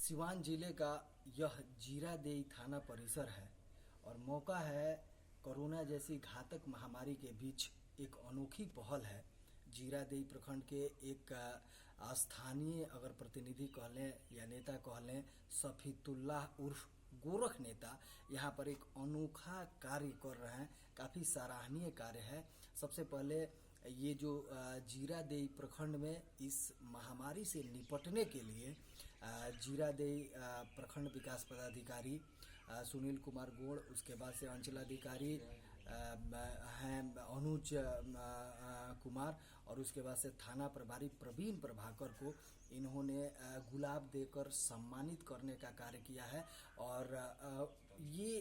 सिवान जिले का यह जीरादेई थाना परिसर है और मौका है कोरोना जैसी घातक महामारी के बीच एक अनोखी पहल है। जीरादेई प्रखंड के एक स्थानीय अगर प्रतिनिधि कह लें या नेता कह लें, सफीतुल्लाह उर्फ गोरख नेता यहाँ पर एक अनोखा कार्य कर रहे हैं। काफ़ी सराहनीय कार्य है। सबसे पहले ये जो जीरादेई प्रखंड में इस महामारी से निपटने के लिए जीरादेई प्रखंड विकास पदाधिकारी सुनील कुमार गोड़, उसके बाद से अंचलाधिकारी हैं अनुज कुमार और उसके बाद से थाना प्रभारी प्रवीण प्रभाकर को इन्होंने गुलाब देकर सम्मानित करने का कार्य किया है। और ये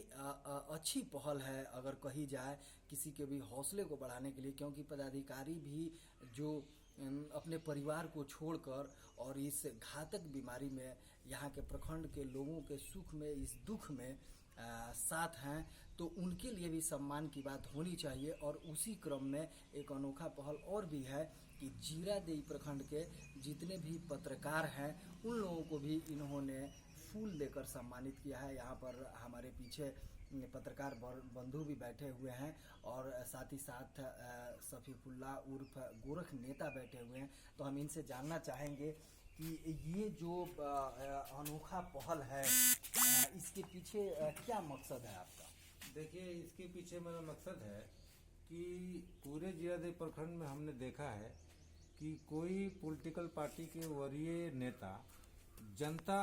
अच्छी पहल है अगर कही जाए किसी के भी हौसले को बढ़ाने के लिए, क्योंकि पदाधिकारी भी जो अपने परिवार को छोड़कर और इस घातक बीमारी में यहाँ के प्रखंड के लोगों के सुख में इस दुख में साथ हैं, तो उनके लिए भी सम्मान की बात होनी चाहिए। और उसी क्रम में एक अनोखा पहल और भी है कि जीरादेई प्रखंड के जितने भी पत्रकार हैं उन लोगों को भी इन्होंने फूल देकर सम्मानित किया है। यहाँ पर हमारे पीछे पत्रकार बंधु भी बैठे हुए हैं और साथ ही साथ सफीउल्लाह उर्फ गोरख नेता बैठे हुए हैं। तो हम इनसे जानना चाहेंगे कि ये जो अनोखा पहल है इसके पीछे क्या मकसद है आपका? देखिए, इसके पीछे मेरा मकसद है कि पूरे जीरादेई प्रखंड में हमने देखा है कि कोई पॉलिटिकल पार्टी के वरीय नेता जनता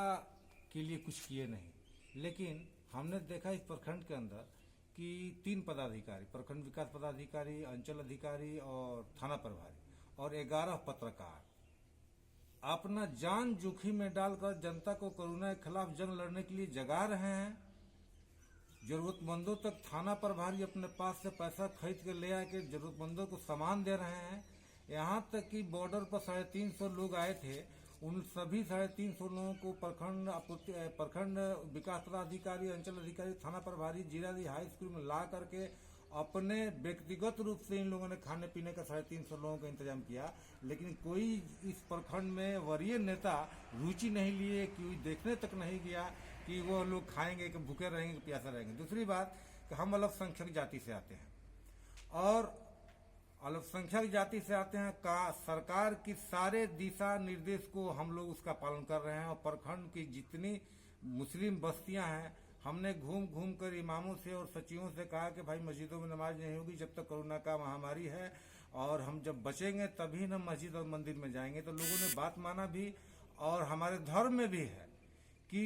के लिए कुछ किए नहीं, लेकिन हमने देखा इस प्रखंड के अंदर कि 3 पदाधिकारी, प्रखंड विकास पदाधिकारी, अंचल अधिकारी और थाना प्रभारी और 11 पत्रकार अपना जान जोखिम में डालकर जनता को कोरोना के खिलाफ जंग लड़ने के लिए जगा रहे हैं। जरूरतमंदों तक थाना प्रभारी अपने पास से पैसा खरीद के ले आके जरूरतमंदों को सामान दे रहे हैं। यहाँ तक कि बॉर्डर पर 350 लोग आए थे, उन सभी 350 लोगों को प्रखंड विकास पदाधिकारी, अंचल अधिकारी, थाना प्रभारी जीरादेई हाई स्कूल में ला करके अपने व्यक्तिगत रूप से इन लोगों ने खाने पीने का 350 लोगों का इंतजाम किया। लेकिन कोई इस प्रखंड में वरीय नेता रुचि नहीं लिए, कोई देखने तक नहीं गया कि वो लोग खाएंगे कि भूखे रहेंगे कि प्यासे रहेंगे। दूसरी बात कि हम अल्पसंख्यक जाति से आते हैं और अल्पसंख्यक जाति से आते हैं का सरकार की सारे दिशा निर्देश को हम लोग उसका पालन कर रहे हैं। और प्रखंड की जितनी मुस्लिम बस्तियां हैं, हमने घूम घूम कर इमामों से और सचिवों से कहा कि भाई मस्जिदों में नमाज नहीं होगी जब तक कोरोना का महामारी है, और हम जब बचेंगे तभी न मस्जिद और मंदिर में जाएंगे। तो लोगों ने बात माना भी। और हमारे धर्म में भी है कि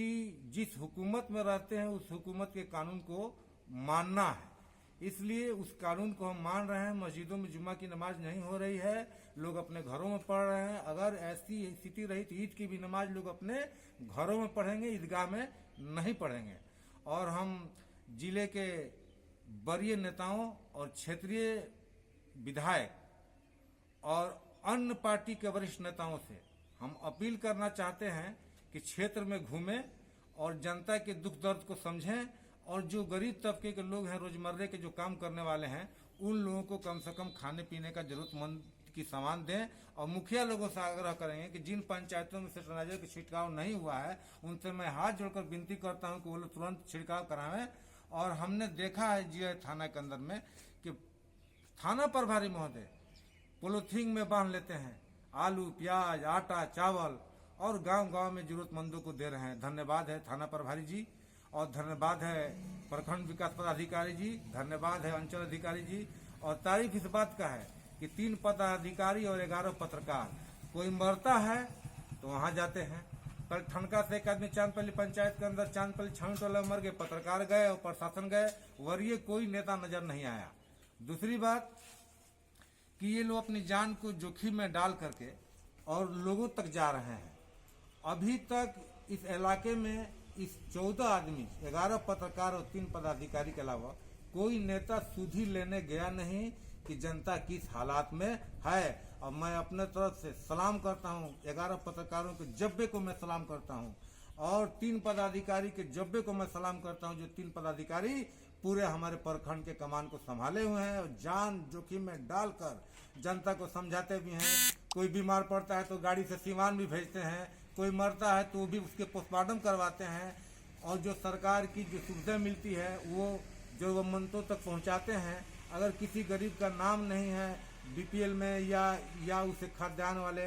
जिस हुकूमत में रहते हैं उस हुकूमत के कानून को मानना है, इसलिए उस कानून को हम मान रहे हैं। मस्जिदों में जुम्मा की नमाज नहीं हो रही है, लोग अपने घरों में पढ़ रहे हैं। अगर ऐसी स्थिति रही तो ईद की भी नमाज लोग अपने घरों में पढ़ेंगे, ईदगाह में नहीं पढ़ेंगे। और हम जिले के वरीय नेताओं और क्षेत्रीय विधायक और अन्य पार्टी के वरिष्ठ नेताओं से हम अपील करना चाहते हैं कि क्षेत्र में घूमें और जनता के दुख दर्द को समझें, और जो गरीब तबके के लोग हैं, रोजमर्रे के जो काम करने वाले हैं, उन लोगों को कम से कम खाने पीने का जरूरतमंद की सामान दें। और मुखिया लोगों से आग्रह करेंगे कि जिन पंचायतों में सैनिटाइजर का छिड़काव नहीं हुआ है उनसे मैं हाथ जोड़कर विनती करता हूं कि वो लोग तुरंत छिड़काव करावें। और हमने देखा है जीरादेई थाना के अंदर में कि थाना प्रभारी महोदय पॉलीथीन में बांध लेते हैं आलू, प्याज, आटा, चावल और गांव-गांव में जरूरतमंदों को दे रहे हैं। धन्यवाद है थाना प्रभारी जी, और धन्यवाद है प्रखंड विकास पदाधिकारी जी, धन्यवाद है अंचल अधिकारी जी। और तारीफ इस बात का है कि 3 पदाधिकारी और 11 पत्रकार, कोई मरता है तो वहां जाते हैं। कल ठनका से एक आदमी चांदपल्ली पंचायत के अंदर चांदपल्ली छावनी टोला मर गए, पत्रकार गए और प्रशासन गए, वरीय कोई नेता नजर नहीं आया। दूसरी बात कि ये लोग अपनी जान को जोखिम में डाल करके और लोगों तक जा रहे हैं। अभी तक इस इलाके में इस 14 आदमी, 11 पत्रकार और 3 पदाधिकारी के अलावा कोई नेता सुधि लेने गया नहीं कि जनता किस हालात में है। और मैं अपने तरफ से सलाम करता हूं, 11 पत्रकारों के जब्बे को मैं सलाम करता हूं और 3 पदाधिकारी के जब्बे को मैं सलाम करता हूं, जो 3 पदाधिकारी पूरे हमारे प्रखंड के कमान को संभाले हुए हैं और जान जोखिम में डालकर जनता को समझाते भी हैं। कोई बीमार पड़ता है तो गाड़ी से सिवान भी भेजते हैं, कोई मरता है तो भी उसके पोस्टमार्टम करवाते हैं, और जो सरकार की जो सुविधा मिलती है वो जरूरतमंदों तक पहुंचाते हैं। अगर किसी गरीब का नाम नहीं है बीपीएल में या उसे खाद्यान्न वाले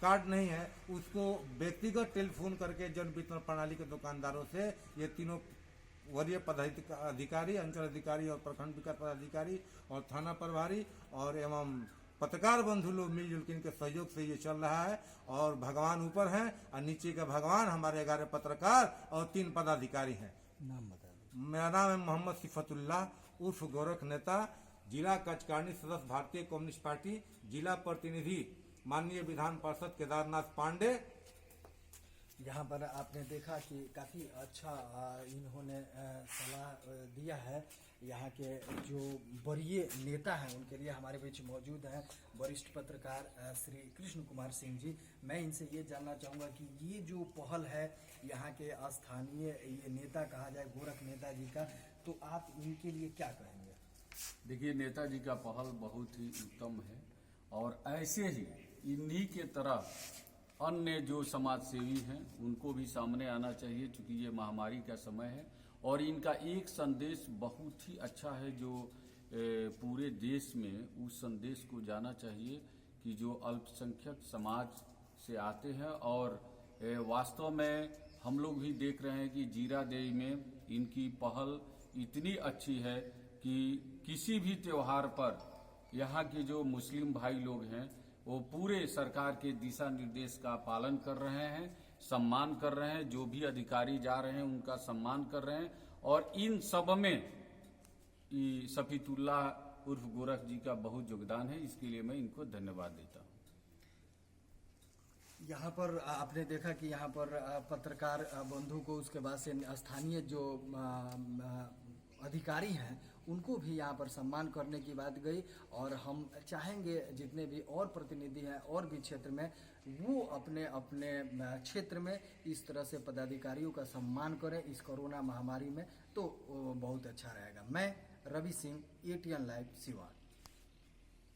कार्ड नहीं है, उसको व्यक्तिगत टेलीफोन करके जन वितरण प्रणाली के दुकानदारों से ये तीनों वरीय पदाधिकारी, अंचल अधिकारी और प्रखंड विकास पदाधिकारी और थाना प्रभारी और एवं पत्रकार बंधु लोग मिलजुल के इनके सहयोग से ये चल रहा है। और भगवान ऊपर हैं और नीचे का भगवान हमारे 11 पत्रकार और 3 पदाधिकारी हैं। नाम बता दो। मेरा नाम है मोहम्मद सिफतुल्लाह उर्फ गोरख नेता, जिला कार्यकारिणी सदस्य भारतीय कम्युनिस्ट पार्टी, जिला प्रतिनिधि माननीय विधान पार्षद केदारनाथ पांडे। यहाँ पर आपने देखा कि काफ़ी अच्छा इन्होंने सलाह दिया है। यहाँ के जो वरीय नेता हैं उनके लिए हमारे बीच मौजूद हैं वरिष्ठ पत्रकार श्री कृष्ण कुमार सिंह जी। मैं इनसे ये जानना चाहूँगा कि ये जो पहल है यहाँ के स्थानीय ये नेता कहा जाए गोरख नेता जी का, तो आप इनके लिए क्या कहेंगे? देखिए, नेताजी का पहल बहुत ही उत्तम है और ऐसे ही इन्हीं के तरह अन्य जो समाज सेवी हैं उनको भी सामने आना चाहिए, क्योंकि ये महामारी का समय है। और इनका एक संदेश बहुत ही अच्छा है जो पूरे देश में उस संदेश को जाना चाहिए कि जो अल्पसंख्यक समाज से आते हैं। और वास्तव में हम लोग भी देख रहे हैं कि जीरादेई में इनकी पहल इतनी अच्छी है कि किसी भी त्योहार पर यहाँ के जो मुस्लिम भाई लोग हैं वो पूरे सरकार के दिशा निर्देश का पालन कर रहे हैं, सम्मान कर रहे हैं, जो भी अधिकारी जा रहे हैं उनका सम्मान कर रहे हैं। और इन सब में सफीतुल्लाह उर्फ गोरख जी का बहुत योगदान है, इसके लिए मैं इनको धन्यवाद देता हूँ। यहाँ पर आपने देखा कि यहाँ पर पत्रकार बंधु को, उसके बाद से स्थानीय जो अधिकारी हैं उनको भी यहाँ पर सम्मान करने की बात गई। और हम चाहेंगे जितने भी और प्रतिनिधि हैं और भी क्षेत्र में वो अपने अपने क्षेत्र में इस तरह से पदाधिकारियों का सम्मान करें इस कोरोना महामारी में, तो बहुत अच्छा रहेगा। मैं रवि सिंह, ATN लाइव, सिवान।